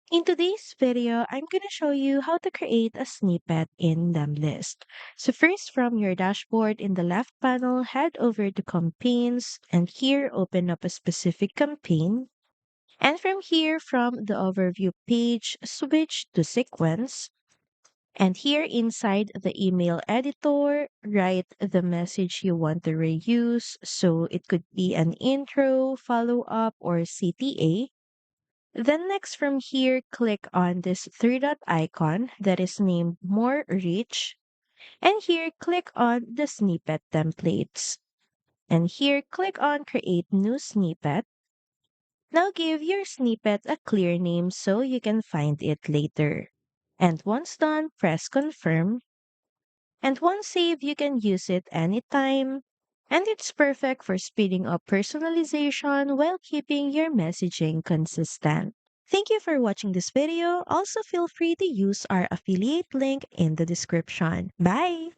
In today's video, I'm going to show you how to create a snippet in Lemlist. So first, from your dashboard in the left panel, head over to campaigns and here open up a specific campaign. And from here, from the overview page, switch to sequence. And here inside the email editor, write the message you want to reuse. So it could be an intro, follow up, or CTA. Then next from here, click on this three dot icon that is named More Reach. And here, click on the snippet templates. And here, click on Create New Snippet. Now give your snippet a clear name so you can find it later. And once done, press Confirm. And once saved, you can use it anytime. And it's perfect for speeding up personalization while keeping your messaging consistent. Thank you for watching this video. Also, feel free to use our affiliate link in the description. Bye!